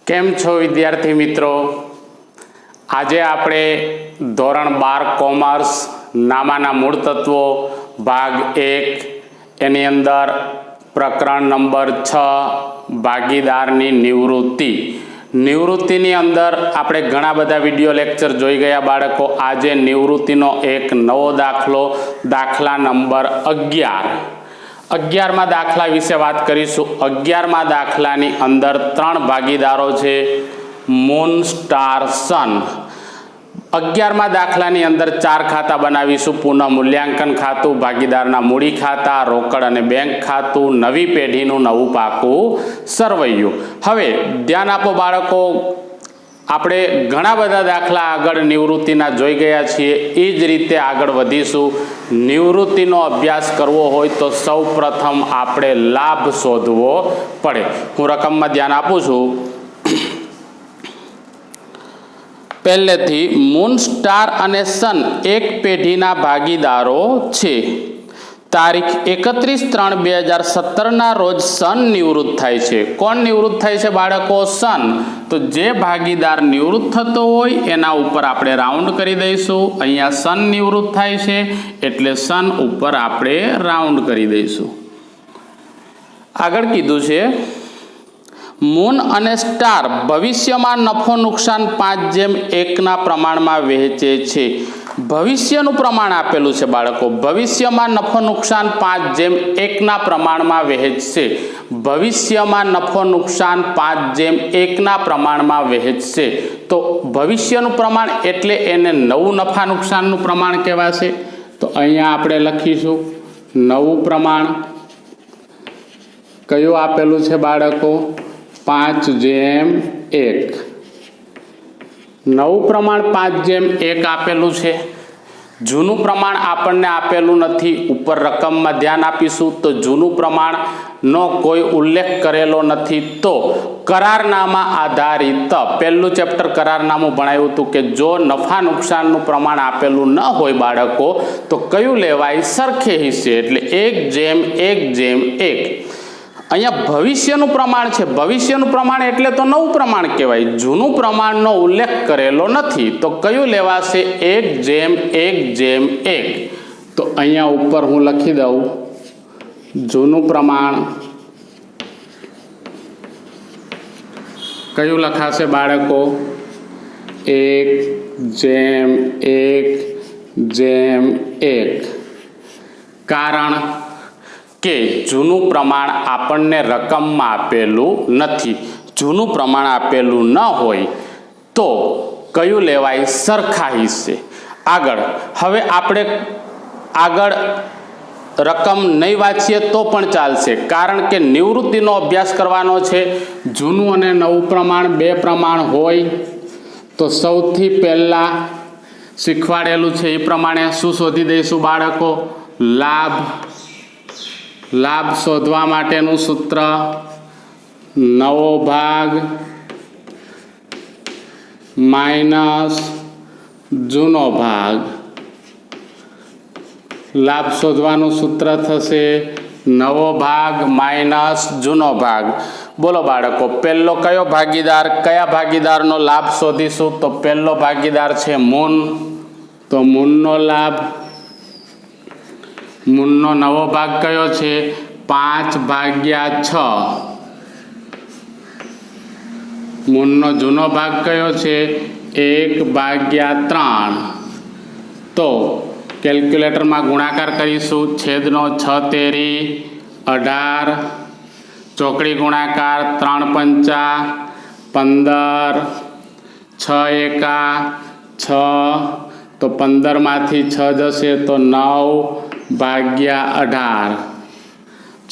કેમ છો વિદ્યાર્થી મિત્રો? આજે આપણે ધોરણ 12 કોમર્સ નામાના મૂળ તત્વો ભાગ 1 એની અંદર પ્રકરણ નંબર 6 ભાગીદારની નિવૃત્તિની અંદર આપણે ઘણા બધા વિડીયો લેક્ચર જોઈ ગયા બાળકો. આજે નિવૃત્તિનો એક નવો દાખલા નંબર 11માં દાખલા વિશે વાત કરીશું. 11માં દાખલાની અંદર 3 ભાગીદારો છે, મૂન, સ્ટાર, સન. 11માં દાખલાની અંદર 4 ખાતા બનાવીશું: પુનઃ મૂલ્યાંકન ખાતું, ભાગીદારના મૂડી ખાતા, રોકડ અને બેંક ખાતું, નવી પેઢીનું નવું પાકું સરવૈયું. હવે ધ્યાન આપો બાળકો, આપણે ઘણા બધા દાખલા આગળ નિવૃત્તિના જોઈ ગયા છીએ. એ જ રીતે આગળ વધીશું. નિવૃત્તિનો અભ્યાસ કરવો હોય તો સૌ પ્રથમ આપણે લાભ શોધવો પડે. હું રકમમાં ધ્યાન આપું છું. પહેલેથી મૂન, સ્ટાર અને સન એક પેઢીના ભાગીદારો છે. તારીખ 31/3/2017 રોજ સન નિવૃત્ત થાય છે. કોણ નિવૃત્ત થાય છે બાળકો? સન. તો જે ભાગીદાર નિવૃત્ત થતો હોય એના ઉપર આપણે રાઉન્ડ કરી દઈશું. અહીંયા સન નિવૃત્ત થાય છે એટલે સન ઉપર આપણે રાઉન્ડ કરી દઈશું. આગળ કીધું છે મૂન અને સ્ટાર ભવિષ્યમાં નફો નુકસાન 5:1 પ્રમાણમાં વહેંચે છે. ભવિષ્યનું પ્રમાણ આપેલું છે બાળકો. ભવિષ્યમાં નફો નુકસાન 5:1 પ્રમાણમાં વહેંચશે. ભવિષ્યમાં નફો નુકસાન 5:1 પ્રમાણમાં વહેંચશે. તો ભવિષ્યનું પ્રમાણ એટલે એને નવું નફા નુકસાનનું પ્રમાણ કહેવાશે. તો અહીંયા આપણે લખીશું નવું પ્રમાણ. કયું આપેલું છે બાળકો? 5:1. નવું પ્રમાણ 5:1 આપેલું છે. જૂનું પ્રમાણ આપણને આપેલું નથી. ઉપર રકમમાં ધ્યાન આપીશું તો જૂનું પ્રમાણનો કોઈ ઉલ્લેખ કરેલો નથી. તો કરારનામા આધારિત પહેલું ચેપ્ટર કરારનામું ભણાવ્યું હતું કે જો નફા નુકસાનનું પ્રમાણ આપેલું ન હોય બાળકો તો કયું લેવાય? સરખે હિસ્સે, એટલે 1:1:1. અહીંયા ભવિષ્યનું પ્રમાણ છે. ભવિષ્યનું પ્રમાણ એટલે તો નવું પ્રમાણ કહેવાય. જૂનું પ્રમાણનો ઉલ્લેખ કરેલો નથી તો કયું લેવાશે? 1:1:1. તો અહીંયા ઉપર હું લખી દઉં જૂનું પ્રમાણ. કયું લખાશે બાળકો? 1:1:1. કારણ કે જૂનું પ્રમાણ આપણને રકમમાં આપેલું નથી. જૂનું પ્રમાણ આપેલું ન હોય તો કયું લેવાય? સરખા હિસ્સે. હવે આપણે રકમ નહીં વાંચીએ તો પણ ચાલશે, કારણ કે નિવૃત્તિનો અભ્યાસ કરવાનો છે. જૂનું અને નવું પ્રમાણ 2 પ્રમાણ હોય તો સૌથી પહેલાં શીખવાડેલું છે એ પ્રમાણે શું શોધી દઈશું બાળકો? લાભ શોધવા માટેનું સૂત્ર નવો ભાગ માઇનસ જૂનો ભાગ. લાભ શોધવાનું સૂત્ર થશે નવો ભાગ માઇનસ જૂનો ભાગ. બોલો બાળકો, પહેલો કયો ભાગીદાર? કયા ભાગીદારનો લાભ શોધીશું? તો પહેલો ભાગીદાર છે મૂન. તો મૂનનો લાભ. મૂનનો નવો ભાગ કયો છે? 5/6. મૂનનો જૂનો ભાગ કયો છે? 1/3. તો કેલ્ક્યુલેટરમાં ગુણાકાર કરીશું. છેદનો 6 * 18, ચોકડી ગુણાકાર 3 × 5 = 15, 6 × 6. તો 15માંથી 6 જશે તો 9/18.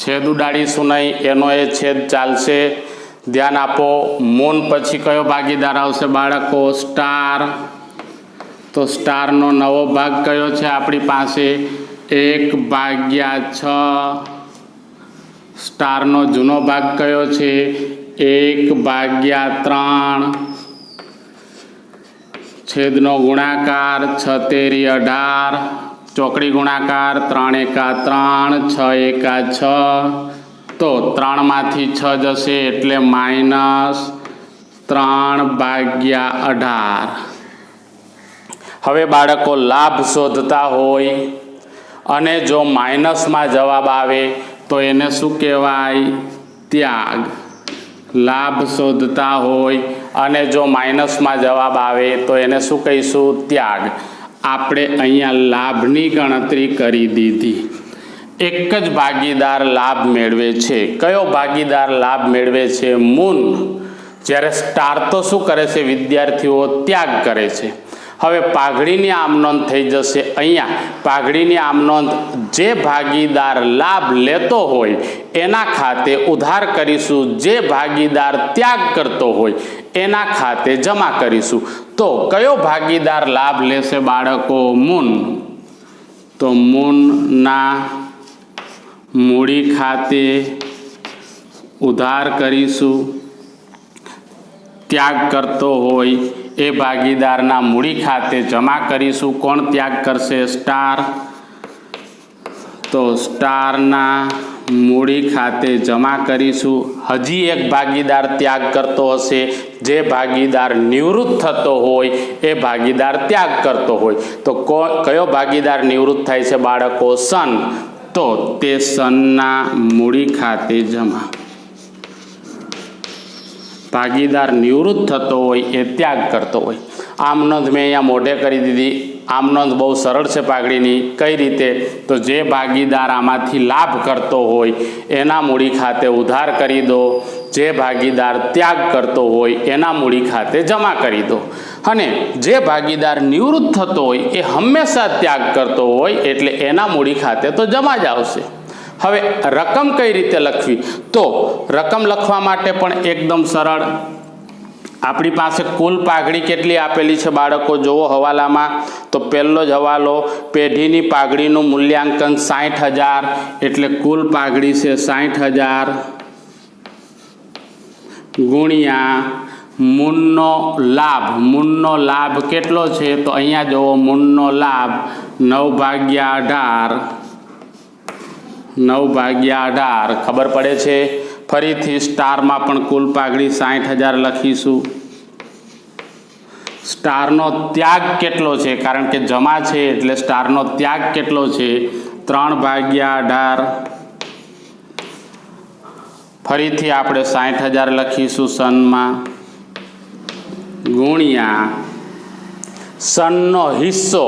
છેદ ઉડાડીશું નહીં, એનો એ છેદ ચાલશે. ધ્યાન આપો. મૂન પછી કયો ભાગીદાર આવશે બાળકો? સ્ટાર. તો સ્ટારનો નવો ભાગ કયો છે આપણી પાસે? 1/6. સ્ટારનો જૂનો ભાગ કયો છે? 1/3. છેદનો ગુણાકાર 6 * 18, ચોકડી ગુણાકાર 3 × 3, 6 × 6. તો 3માંથી 6 જશે એટલે 3/18। હવે બાળકો લાભ શોધતા હોય અને જો માઇનસમાં જવાબ આવે તો એને શું કહેવાય? ત્યાગ। લાભ શોધતા હોય અને જો માઇનસમાં જવાબ આવે તો એને શું કહીશું? ત્યાગ। આપણે અહીંયા લાભની ગણતરી કરી દીધી। એક જ ભાગીદાર લાભ મેળવે છે। કયો ભાગીદાર લાભ મેળવે છે? મૂન। જ્યારે સ્ટાર તો શું કરે છે? વિદ્યાર્થીઓ ત્યાગ કરે છે। હવે પાઘડીની આમનોંધ થઈ જશે। અહીંયા પાઘડીની આમનોંધ જે ભાગીદાર લાભ લેતો હોય એના ખાતે ઉધાર કરીશું, જે ભાગીદાર ત્યાગ કરતો હોય એના ખાતે જમા કરીશું। તો કયો ભાગીદાર લાભ લેશે બાળકો? મૂન। તો મૂનના મૂડી ખાતે ઉધાર કરીશું। ત્યાગ કરતો હોય એ ભાગીદારના મૂડી ખાતે જમા કરીશું। કોણ ત્યાગ કરશે? સ્ટાર। તો સ્ટારના મૂડી ખાતે જમા કરીશું। હજી એક ભાગીદાર ત્યાગ કરતો હશે, જે ભાગીદાર નિવૃત્ત થતો હોય એ ભાગીદાર ત્યાગ કરતો હોય। તો કયો ભાગીદાર નિવૃત્ત થાય છે બાળકો? સન। તો તે સનના મૂડી ખાતે જમા। ભાગીદાર નિવૃત્ત થતો હોય એ ત્યાગ કરતો હોય। આમ નોંધ મેં અહીંયા મોઢે કરી દીધી। આમ નોંધ બહુ સરળ છે પાઘડીની। કઈ રીતે? તો જે ભાગીદાર આમાંથી લાભ કરતો હોય એના મૂડી ખાતે ઉધાર કરી દો, જે ભાગીદાર ત્યાગ કરતો હોય એના મૂડી ખાતે જમા કરી દો, અને જે ભાગીદાર નિવૃત્ત થતો હોય એ હંમેશા ત્યાગ કરતો હોય એટલે એના મૂડી ખાતે તો જમા જ આવશે। હવે રકમ કઈ રીતે લખવી? તો રકમ લખવા માટે પણ એકદમ સરળ। આપણી પાસે કુલ પાઘડી કેટલી આપેલી છે બાળકો? જુઓ હવાલામાં। તો પહેલો જ હવાલો, પેઢીની પાઘડીનું મૂલ્યાંકન 60,000 એટલે કુલ પાઘડી છે 60,000 ગુણ્યા મૂનનો લાભ। મૂનનો લાભ કેટલો છે? તો અહીંયા જુઓ મૂનનો લાભ 9/18। 9/18 ખબર પડે છે। ફરીથી સ્ટારમાં પણ કુલ પાઘડી 60,000 લખીશું। સ્ટારનો ત્યાગ કેટલો છે? કારણ કે જમા છે એટલે સ્ટારનો ત્યાગ કેટલો છે? 3/18। ફરીથી આપણે 60,000 લખીશું સનમાં, ગુણ્યા સનનો હિસ્સો।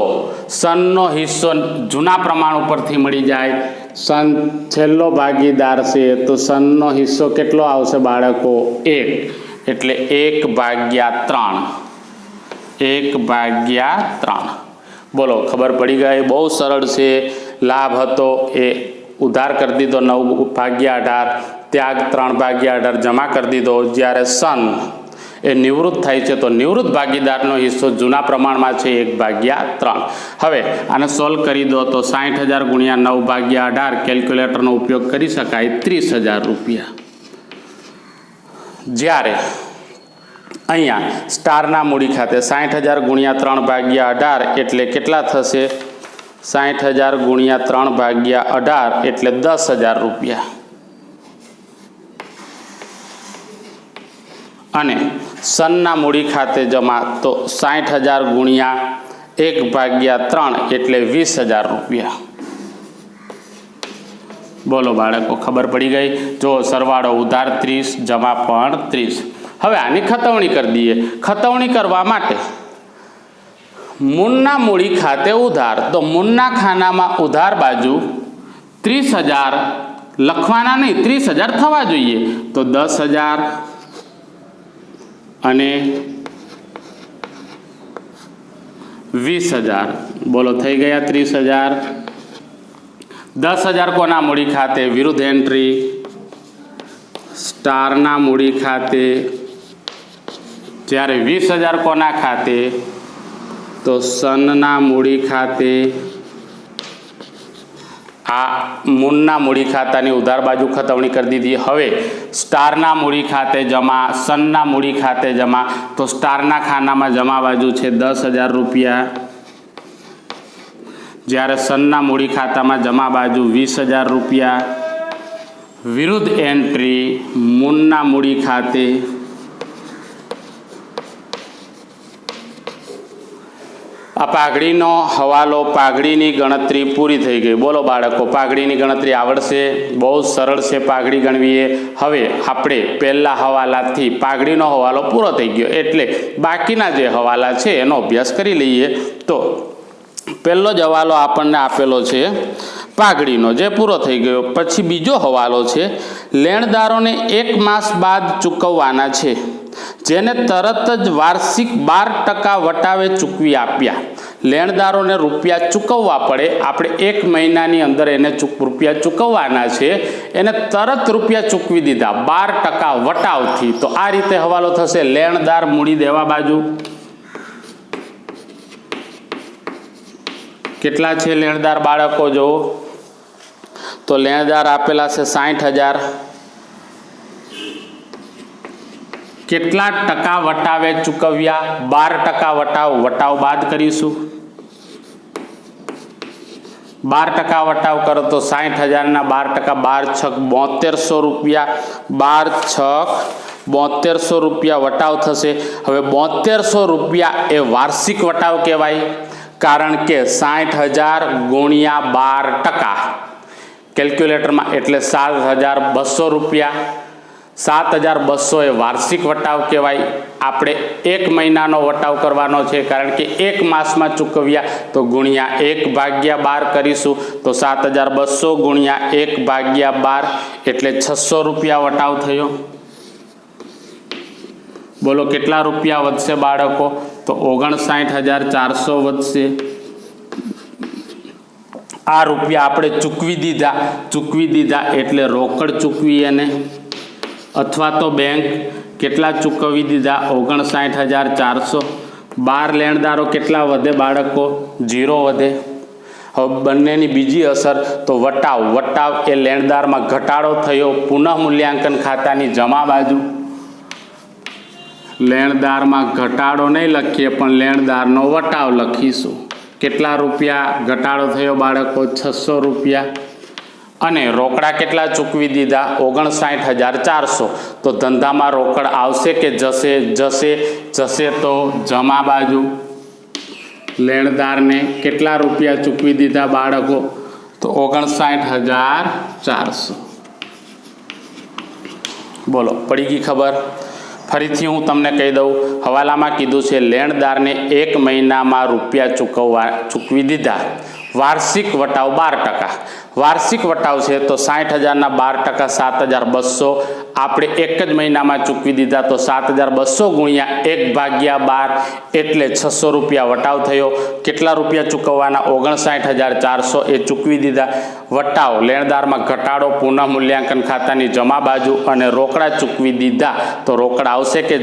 સનનો હિસ્સો જૂના પ્રમાણ ઉપરથી મળી જાય। સન છેલ્લો ભાગીદાર છે તો સનનો હિસ્સો કેટલો આવશે બાળકો? 1 એટલે 1/3। 1/3 બોલો, ખબર પડી ગઈ? બહુ સરળ છે। લાભ હતો એ ઉધાર કરી દીધો 9/18, ત્યાગ 3/18 જમા કરી દીધો। જ્યારે સન એ નિવૃત્ત થાય છે તો નિવૃત્ત ભાગીદારનો હિસ્સો જૂના પ્રમાણમાં છે 1/3। હવે આને સોલ્વ કરી દો તો 60,000 ગુણ્યા 9/18 કેલ્ક્યુલેટરનો ઉપયોગ કરી શકાય 30,000 રૂપિયા। જ્યારે અહીંયા સ્ટારના મૂડી ખાતે 60,000 ગુણ્યા 3/18 એટલે કેટલા થશે? 60,000 ગુણ્યા 3/18 એટલે 10,000 રૂપિયા। અને સનના મૂડી ખાતે જમા તો 60,000 ગુણ્યા 1/3 એટલે 20,000 રૂપિયા। બોલો બાળકો, ખબર પડી ગઈ? જો સરવાળો ઉધાર 30, જમા પણ 30। હવે આની ખતવણી કરી દઈએ। ખતવણી કરવા માટે મૂનના મૂડી ખાતે ઉધાર, તો મૂનના ખાનામાં ઉધાર બાજુ 30,000 લખવાના નહીં, 30,000 થવા જોઈએ। તો 10,000 અને 20,000 બોલો થઈ ગયા 30,000। 10,000 કોના મૂડી ખાતે? વિરુદ્ધ એન્ટ્રી સ્ટારના મૂડી ખાતે। જ્યારે 20,000 કોના ખાતે? તો સનના મૂડી ખાતે। આ મૂનના મૂડી ખાતાની ઉધાર બાજુ ખતવણી કરી દીધી। હવે સ્ટારના મૂડી ખાતે જમા, સનના મૂડી ખાતે જમા, તો સ્ટારના ખાનામાં જમા બાજુ છે 10,000 રૂપિયા, જ્યારે સનના મૂડી ખાતામાં જમા બાજુ 20,000 રૂપિયા। વિરુદ્ધ એન્ટ્રી મૂનના મૂડી ખાતે આ પાઘડીનો હવાલો, પાઘડીની ગણતરી પૂરી થઈ ગઈ. બોલો બાળકો, પાઘડીની ગણતરી આવડશે? બહુ સરળ છે પાઘડી ગણવીએ. હવે આપણે પહેલા હવાલાથી પાઘડીનો હવાલો પૂરો થઈ ગયો એટલે બાકીના જે હવાલા છે એનો અભ્યાસ કરી લઈએ. તો પહેલો જ હવાલો આપણને આપેલો છે પાઘડીનો, જે પૂરો થઈ ગયો. પછી બીજો હવાલો છે લેણદારોને 1 માસ બાદ ચૂકવવાના છે, જેને તરત જ વાર્ષિક 12% વટાવે ચૂકવી આપ્યા. લેણદારોને રૂપિયા ચૂકવવા પડે, આપણે 1 મહિનાની અંદર એને રૂપિયા ચૂકવવાના છે, એને તરત રૂપિયા ચૂકવી દીધા 12% વટાવથી. તો આ રીતે હવાલો થશે. લેણદાર મૂડી દેવા બાજુ કેટલા છે લેણદાર બાળકો? જો તો લેણદાર આપેલા છે 60,000. કેટલા ટકા વટાવે ચૂકવ્યા? 12% વટાવ બાદ કરીશું. 12% વટાવ કરો તો 60,000 ના 12%, 12 6 7200 રૂપિયા. 12 6 7200 રૂપિયા વટાવ થશે. હવે 7200 રૂપિયા એ વાર્ષિક વટાવ કહેવાય, કારણ કે 60,000 ગુણ્યા 12%, કેલ્ક્યુલેટરમાં એટલે 7,200 રૂપિયા. 7,200 એ વાર્ષિક વટાવ કહેવાય. આપણે 1 મહિનાનો વટાવ કરવાનો છે, કારણ કે 1 માસમાં ચૂકવ્યા તો ગુણ્યા 1/12 કરીશું. તો 7,200 ગુણ્યા 1/12 એટલે 600 રૂપિયા વટાવ થયો. બોલો કેટલા રૂપિયા વધશે બાળકો? તો 59,400 વધશે. આ રૂપિયા આપણે ચૂકવી દીધા એટલે રોકડ ચૂકવી એને, અથવા તો બેંક. કેટલા ચૂકવી દીધા? 59,400. 12 લેણદારો કેટલા વધે બાળકો? 0 વધે. હવે બંનેની બીજી અસર તો વટાવ એ લેણદારમાં ઘટાડો થયો. પુનઃ મૂલ્યાંકન ખાતાની જમા બાજુ લેણદારમાં ઘટાડો નહીં લખીએ, પણ લેણદારનો વટાવ લખીશું. કેટલા રૂપિયા ઘટાડો થયો બાળકો? 600 રૂપિયા. અને રોકડા કેટલા ચૂકવી દીધા? 59,400. તો ધંધામાં રોકડ આવશે કે જશે? જશે. તો જમા બાજુ લેણદારને કેટલા રૂપિયા ચૂકવી દીધા બાળકો? તો 59,400. બોલો પડી ગઈ ખબર? ફરીથી હું તમને કહી દઉં, હવાલામાં કીધું છે લેણદારને 1 મહિનામાં રૂપિયા ચૂકવી દીધા. વાર્ષિક વટાવ 12%. વાર્ષિક વટાવ છે તો 60,000 ના 12%, 7,200 આપણે 1 જ મહિનામાં ચૂકવી દીધા. તો 7,200 ગુણ્યા 1/12 એટલે 600 રૂપિયા વટાવ થયો. કેટલા રૂપિયા ચૂકવવાના? 59,400 એ ચૂકવી દીધા. વટાવ લેણદારમાં ઘટાડો, પુનઃ મૂલ્યાંકન ખાતાની જમા બાજુ, અને રોકડા ચૂકવી દીધા. તો રોકડ આવશે કે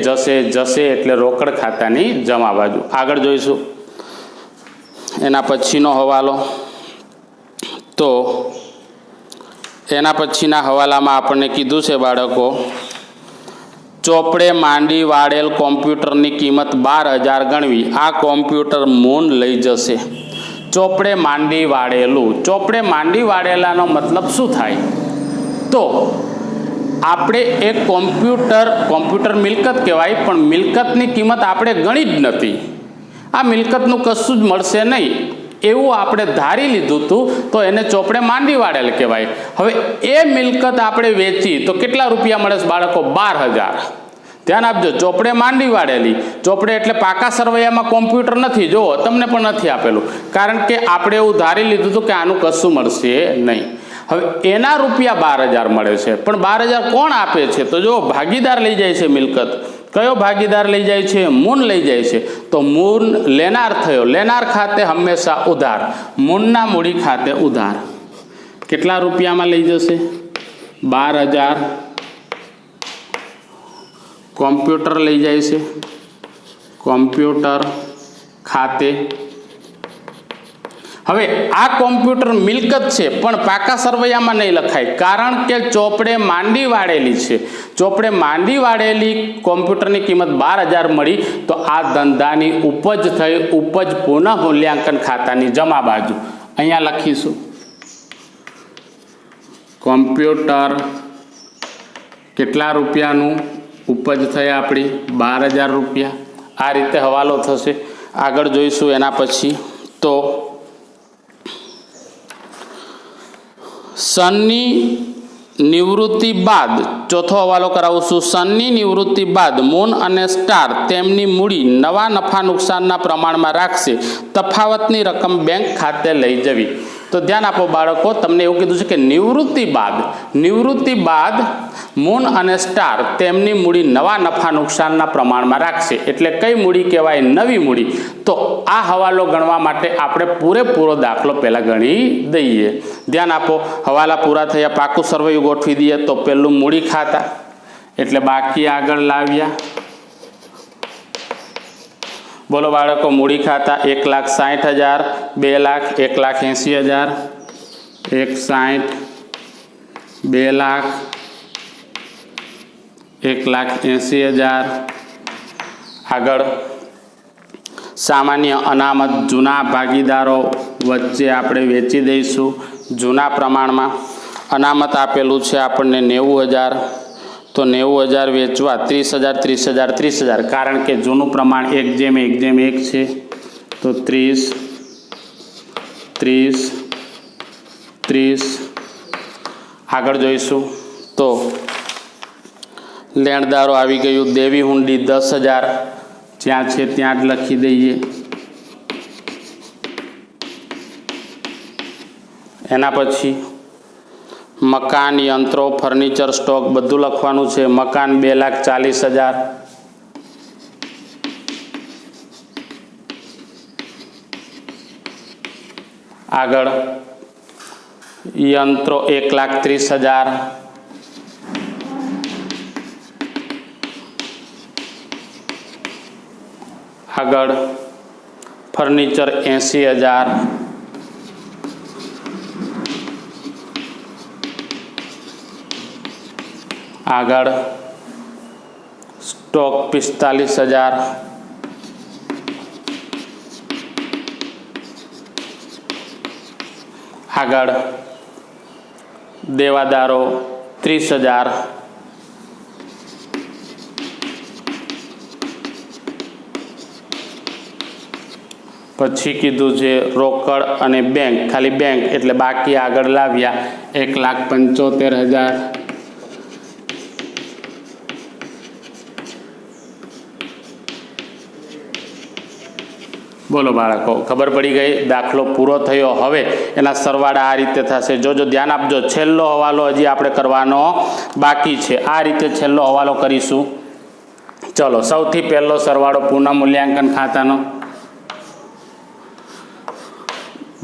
જશે એટલે રોકડ ખાતાની જમા બાજુ. આગળ જોઈશું એના પછીનો હવાલો. તો એના પછીના હવાલામાં આપણને કીધું છે બાળકો, ચોપડે માંડી વાળેલ કોમ્પ્યુટરની કિંમત 12,000 ગણવી. આ કોમ્પ્યુટર મૂન લઈ જશે. ચોપડે માંડી વાળેલું. ચોપડે માંડી વાળેલાનો મતલબ શું થાય? તો આપણે એક કોમ્પ્યુટર મિલકત કહેવાય, પણ મિલકતની કિંમત આપણે ગણી જ નથી. આ મિલકતનું કશું જ મળશે નહીં એવું આપણે ધારી લીધું હતું, તો એને ચોપડે માંડી વાળેલ કહેવાય. હવે એ મિલકત આપણે વેચી તો કેટલા રૂપિયા મળે છે બાળકો? 12,000. ધ્યાન આપજો, ચોપડે માંડી વાળેલી. ચોપડે એટલે પાકા સરવૈયામાં કોમ્પ્યુટર નથી, જુઓ તમને પણ નથી આપેલું, કારણ કે આપણે એવું ધારી લીધું હતું કે આનું કશું મળશે નહીં. હવે એના રૂપિયા 12,000 મળે છે, પણ 12,000 કોણ આપે છે? તો જો ભાગીદાર લઈ જાય છે મિલકત. કયો ભાગીદાર લઈ જાય છે? મૂન લઈ જાય છે. તો મૂન લેનાર થયો. લેનાર ખાતે હંમેશા ઉધાર. મૂનના મૂડી ખાતે ઉધાર. કેટલા રૂપિયામાં લઈ જશે? 12,000. કોમ્પ્યુટર લઈ જાય છે. કોમ્પ્યુટર ખાતે. હવે આ કોમ્પ્યુટર મિલકત છે, પણ પાકા સરવૈયામાં નહીં લખાય, કારણ કે ચોપડે માંડી વાળેલી છે. ચોપડે માંડી વાળેલી કોમ્પ્યુટરની કિંમત 12,000 મળી, તો આ ધંધાની ઉપજ થઈ. ઉપજ પુનઃ મૂલ્યાંકન ખાતાની જમા બાજુ અહીંયા લખીશું. કોમ્પ્યુટર કેટલા રૂપિયાનું ઉપજ થઈ આપણી? 12,000 રૂપિયા. આ રીતે હવાલો થશે. આગળ જોઈશું એના પછી તો સનની નિવૃત્તિ બાદ ચોથો હવાલો કરાવું છું। સનની નિવૃત્તિ બાદ મૂન અને સ્ટાર તેમની મૂડી નવા નફા નુકસાનના પ્રમાણમાં રાખશે। તફાવતની રકમ બેંક ખાતે લઈ જવી। તો ધ્યાન આપો બાળકો, તમને એવું કીધું છે કે નિવૃત્તિ બાદ મૂન અને સ્ટાર તેમની મૂડી નવા નફા નુકસાનના પ્રમાણમાં રાખશે। એટલે કઈ મૂડી કહેવાય? નવી મૂડી। તો આ હવાલો ગણવા માટે આપણે પૂરેપૂરો દાખલો પહેલાં ગણી દઈએ। ધ્યાન આપો, હવાલા પૂરા થયા, પાકું સરવૈયું ગોઠવી દઈએ। તો પહેલું મૂડી ખાતા એટલે બાકી આગળ લાવ્યા। બોલો બાળકો, મૂડી ખાતા 1,60,000, 2 લાખ, 1,80,000, 1,60,000, 2 લાખ, 1,80,000। આગળ સામાન્ય અનામત જૂના ભાગીદારો વચ્ચે આપણે વેચી દઈશું જૂના પ્રમાણમાં। અનામત આપેલું છે આપણને 90,000, તો 90,000 વેચવા 30,000, 30,000, 30,000, કારણ કે જૂનું પ્રમાણ 1:1:1 છે। તો 30, 30, 30। આગળ જોઈશું તો લેણદારો આવી ગયું। દેવી હુંડી 10,000, જ્યાં છે ત્યાં જ લખી દઈએ। એના પછી મકાન, યંત્રો, ફર્નિચર, સ્ટોક બધું લખવાનું છે। મકાન 2,40,000, આગળ યંત્રો 1,30,000, આગળ ફર્નિચર 80,000, આગળ સ્ટોક 45,000, આગળ દેવાદારો 30,000, પછી કીધું છે રોકડ અને બેંક, ખાલી બેંક એટલે બાકી આગળ લાવ્યા 1,75,000। બોલો બાળકો, ખબર પડી ગઈ? દાખલો પૂરો થયો। હવે એના સરવાળા આ રીતે થશે। જોજો, ધ્યાન આપજો, છેલ્લો હવાલો હજી આપણે કરવાનો બાકી છે। આ રીતે છેલ્લો હવાલો કરીશું। ચલો, સૌથી પહેલો સરવાળો પુનઃ મૂલ્યાંકન ખાતાનો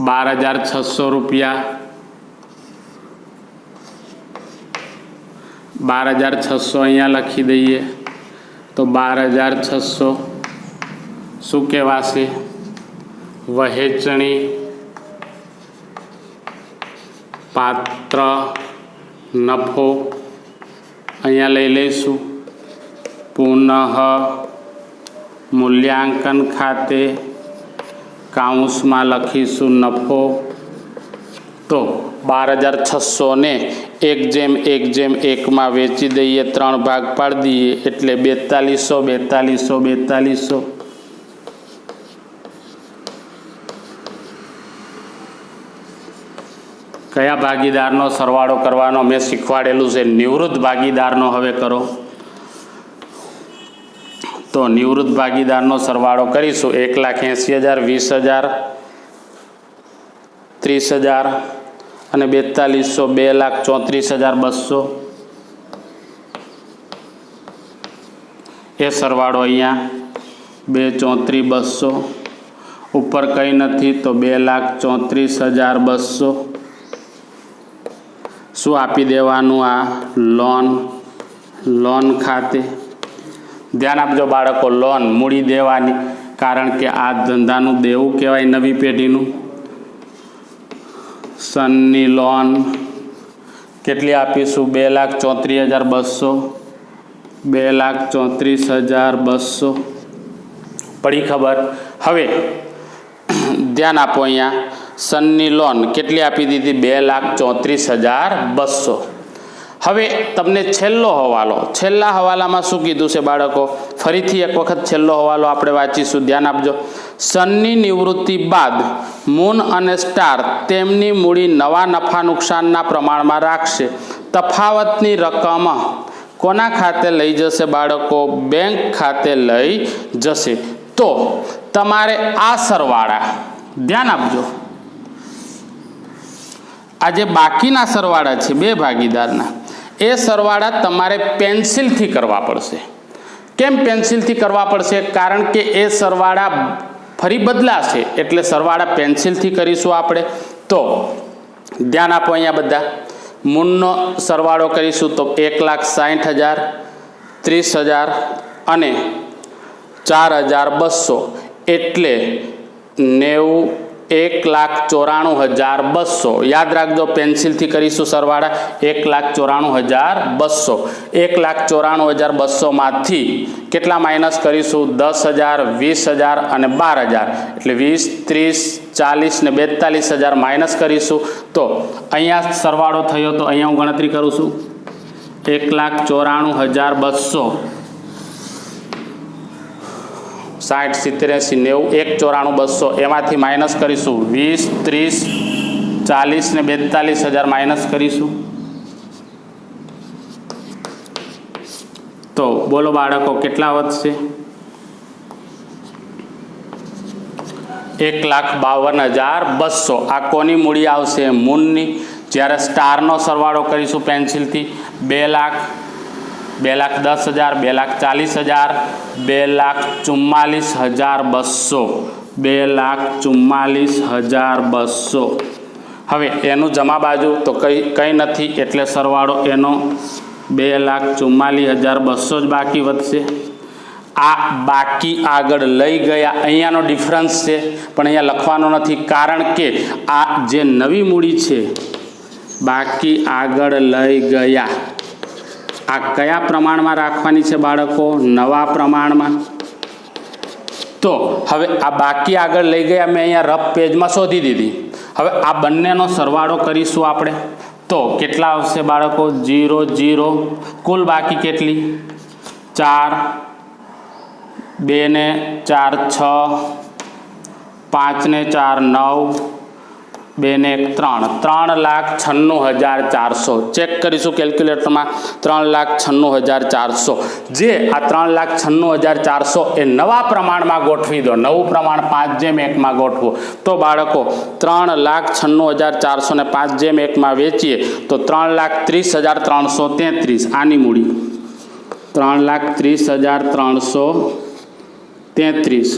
12,600 રૂપિયા। 12,600 અહીંયા લખી દઈએ। તો 12,600 શું કહેવાશે? વહેંચણી પાત્ર નફો અહીંયા લઈ લઈશું। પુનઃ મૂલ્યાંકન ખાતે કાઉન્સમાં લખીશું નફો। તો 12,600 ને 1:1:1 વેચી દઈએ, 3 ભાગ પાડી દઈએ એટલે 4200, 4200, 4200। કયા ભાગીદારનો સરવાળો કરવાનો મેં શીખવાડેલું છે? નિવૃત્ત ભાગીદારનો હવે કરો। તો નિવૃત્ત ભાગીદારનો સરવાળો કરીશું। 1,80,000, 20,000, 30,000 અને 4200, 2,34,200। એ સરવાળો અહીંયા 2,34,200 ઉપર કંઈ નથી તો 2,34,200 શું આપી દેવાનું? આ લોન ખાતે। ધ્યાન આપજો બાળકો, લોન મૂડી દેવાની, કારણ કે આ ધંધાનું દેવું કહેવાય નવી પેઢીનું। સનની લોન કેટલી આપીશું? 2,34,200, 2,34,200 પડી ખબર? હવે ધ્યાન આપો, અહીંયા સનની લોન કેટલી આપી દીધી? 2,34,200। હવે તમને છેલ્લો હવાલો, છેલ્લા હવાલામાં શું કીધું છે બાળકો? ફરીથી એક વખત છેલ્લો હવાલો આપણે વાંચીશું, ધ્યાન આપજો. સનની નિવૃત્તિ બાદ મૂન અને સ્ટાર તેમની મૂડી નવા નફા નુકસાનના પ્રમાણમાં રાખશે. તફાવતની રકમ કોના ખાતે લઈ જશે બાળકો? બેંક ખાતે લઈ જશે. તો તમારે આ સરવાળા, ધ્યાન આપજો, આ જે બાકીના સરવાળા છે બે ભાગીદારના, એ સરવાળા તમારે પેન્સિલથી કરવા પડશે. કેમ પેન્સિલથી કરવા પડશે? કારણ કે એ સરવાળા ફરી બદલાશે, એટલે સરવાળા પેન્સિલથી કરીશું આપણે. તો ધ્યાન આપો, અહીંયા બધા મૂળનો સરવાળો કરીશું તો 1,60,000, 30,000 અને 4,200 એટલે 1,94,200. યાદ રાખજો, પેન્સિલથી કરીશું સરવાળા 1,94,200. 1,94,200 માંથી કેટલા માઇનસ કરીશું? 10,000, 20,000 અને 12,000 એટલે 20, 30, 40 ને 42,000 માઇનસ કરીશું. તો અહીંયા સરવાળો થયો, તો અહીંયા હું ગણતરી કરું છું 1,94,200. 60, 70, 80, 90, 1,94,200 એમાંથી માઇનસ કરીશું 20, 30, 40 ને 42,000 માઇનસ કરીશું. તો બોલો બાળકો કેટલા વધશે? 1,52,200. આ કોની મૂડી આવશે? મૂનની. જ્યારે સ્ટારનો સરવાળો કરીશું પેન્સિલથી 2 લાખ, 2,10,000, 2,40,000, 2,44,200, 2,44,200. હવે એનું જમા બાજુ તો કંઈ નથી, એટલે સરવાળો એનો 2,44,200 જ બાકી વધશે. આ બાકી આગળ લઈ ગયા, અહીંયાનો ડિફરન્સ છે, પણ અહીંયા લખવાનો નથી, કારણ કે આ જે નવી મૂડી છે બાકી આગળ લઈ ગયા, આ કયા પ્રમાણમાં રાખવાની છે બાળકો? નવા પ્રમાણમાં. તો હવે આ બાકી આગળ લઈ ગયા મેં અહીંયા રફ પેજમાં શોધી દીધી. હવે આ બંનેનો સરવાળો કરીશું આપણે, તો કેટલા આવશે બાળકો? 0, 0. કુલ બાકી કેટલી? 4, 2 ને 4, 6, 5 ને 4, 9, 2 ને 1, 3. 3,96,400. ચેક કરીશું કેલ્ક્યુલેટરમાં. 3,96,400. જે આ 3,96,400 એ નવા પ્રમાણમાં ગોઠવી દો. નવું પ્રમાણ 5:1 ગોઠવો. તો બાળકો 3,96,400 ને 5:1 વેચીએ તો 3,30,333 આની મૂડી. 3,30,333.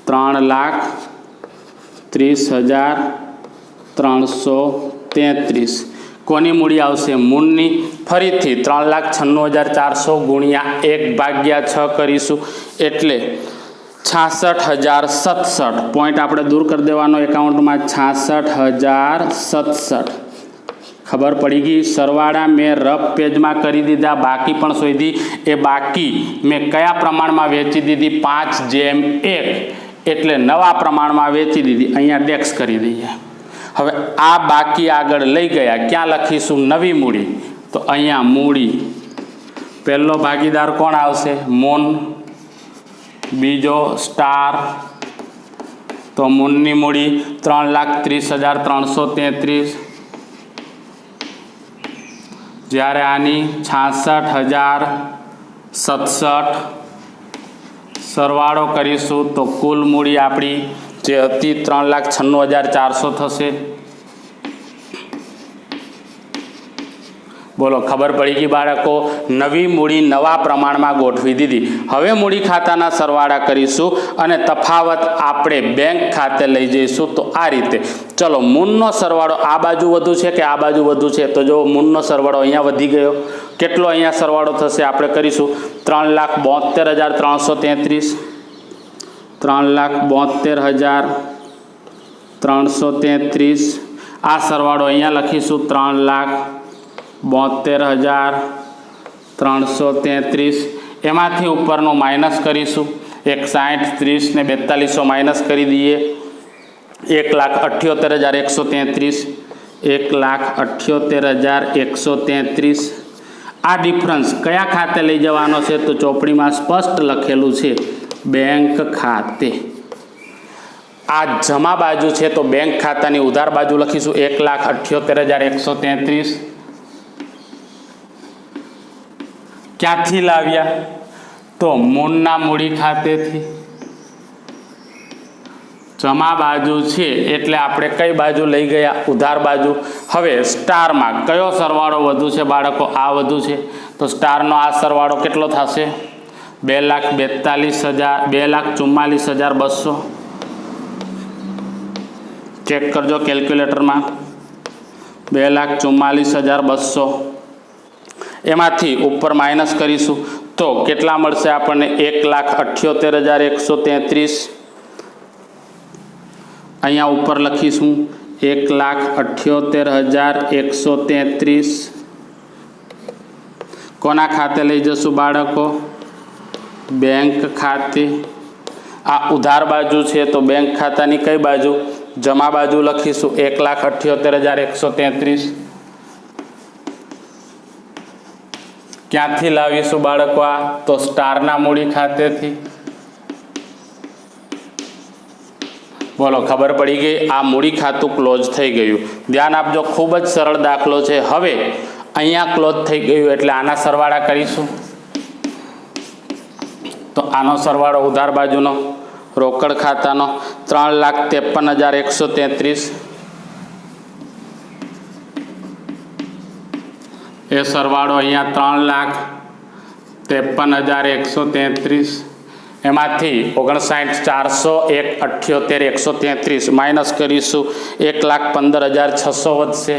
3,30,333 કોની મૂડી આવશે? મૂળની. ફરીથી 3,96,400 ગુણ્યા 1/6 કરીશું, એટલે 66,067. પોઈન્ટ આપણે દૂર કરી દેવાનો એકાઉન્ટમાં. 66,067. ખબર પડી ગઈ? સરવાળા મેં રફ પેજમાં કરી દીધા, બાકી પણ શોધી. એ બાકી મેં કયા પ્રમાણમાં વેચી દીધી? 5:1 એટલે નવા પ્રમાણમાં વેચી દીધી. અહીંયા ડેક્સ કરી દઈએ. હવે આ બાકી આગળ લઈ ગયા, ક્યાં લખીશું? નવી મૂડી. તો અહીંયા મૂડી, પહેલો ભાગીદાર કોણ આવશે? મૂન. બીજો સ્ટાર. તો મૂનની મૂડી 3,30,333. જ્યારે આની 66,067. સરવાળો કરીશું તો કુલ મૂડી આપણી જે હતી 3,96,400 થશે. બોલો, ખબર પડી ગઈ બાળકો? નવી મૂડી નવા પ્રમાણમાં ગોઠવી દીધી. હવે મૂડી ખાતાના સરવાળા કરીશું અને તફાવત આપણે બેંક ખાતે લઈ જઈશું. તો આ રીતે ચલો, મૂળનો સરવાળો આ બાજુ વધુ છે કે આ બાજુ વધુ છે? તો જો મૂળનો સરવાળો અહીંયા વધી ગયો. કેટલો અહીંયા સરવાળો થશે? આપણે કરીશું 3,72,333. 3,72,333. આ સરવાળો અહીંયા લખીશું 3,72,333. એમાંથી ઉપરનું માઇનસ કરીશું. 60, 30 ને 4200 માઇનસ કરી દઈએ. 1,78,133. 1,78,133। આ ડિફરન્સ કયા ખાતે લઈ જવાનો છે? તો ચોપડીમાં સ્પષ્ટ લખેલું છે બેંક ખાતે. આ જમા બાજુ છે તો બેંક ખાતાની ઉધાર બાજુ લખીશું 1,78,133. ક્યાંથી લાવ્યા? તો મૂળના મૂડી ખાતેથી. જમા બાજુ છે એટલે આપણે કઈ બાજુ લઈ ગયા? ઉધાર બાજુ. હવે સ્ટારમાં કયો સરવાળો વધુ છે બાળકો? આ વધુ છે તો સ્ટારનો આ સરવાળો કેટલો થશે? 2,44,200. ચેક કરજો કેલ્ક્યુલેટરમાં. 2,44,200. એમાંથી ઉપર માઇનસ કરીશું તો કેટલા મળશે આપણને? 1,78,133. અહીંયા ઉપર લખીશું 1,78,133. કોના ખાતે લઈ જશું બાળકો? બેંક ખાતે. આ ઉધાર બાજુ છે તો બેંક ખાતાની કઈ બાજુ? જમા બાજુ લખીશું 1,78,133. ક્યાંથી લાવીશું બાળકો? આ તો સ્ટારના મૂડી ખાતેથી. બોલો, ખબર પડી ગઈ? આ મૂડી ખાતું ક્લોઝ થઈ ગયું. ધ્યાન આપજો, ખૂબ જ સરળ દાખલો છે. હવે અહીંયા ક્લોઝ થઈ ગયું એટલે આના સરવાળા કરીશું. તો આનો સરવાળો ઉધાર બાજુનો રોકડ ખાતાનો 3,53,133. એ સરવાળો અહીંયા 3,53,133. એમાંથી 59,401,78,133 માઇનસ કરીશું 1,15,600 વધશે.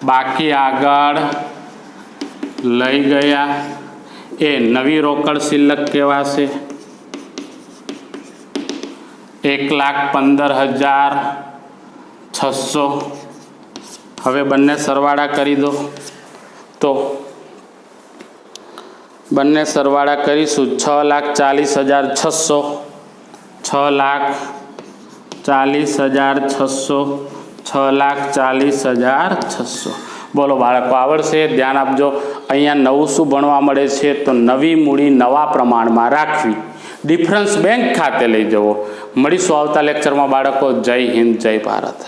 બાકી આગળ લઈ ગયા એ નવી રોકડ શિલ્લક કહેવાશે. 1,15,600. હવે બંને સરવાળા કરી દો. તો બંને સરવાળા કરીશું 6,40,600. 6,40,600. 6,40,600. બોલો બાળકો, આવડશે? ધ્યાન આપજો. અહીંયા નવું શું ભણવા મળે છે? તો નવી મૂડી નવા પ્રમાણમાં રાખવી, ડિફરન્સ બેંક ખાતે લઈ જવો. મળીશું આવતા લેક્ચરમાં બાળકો. જય હિન્દ, જય ભારત.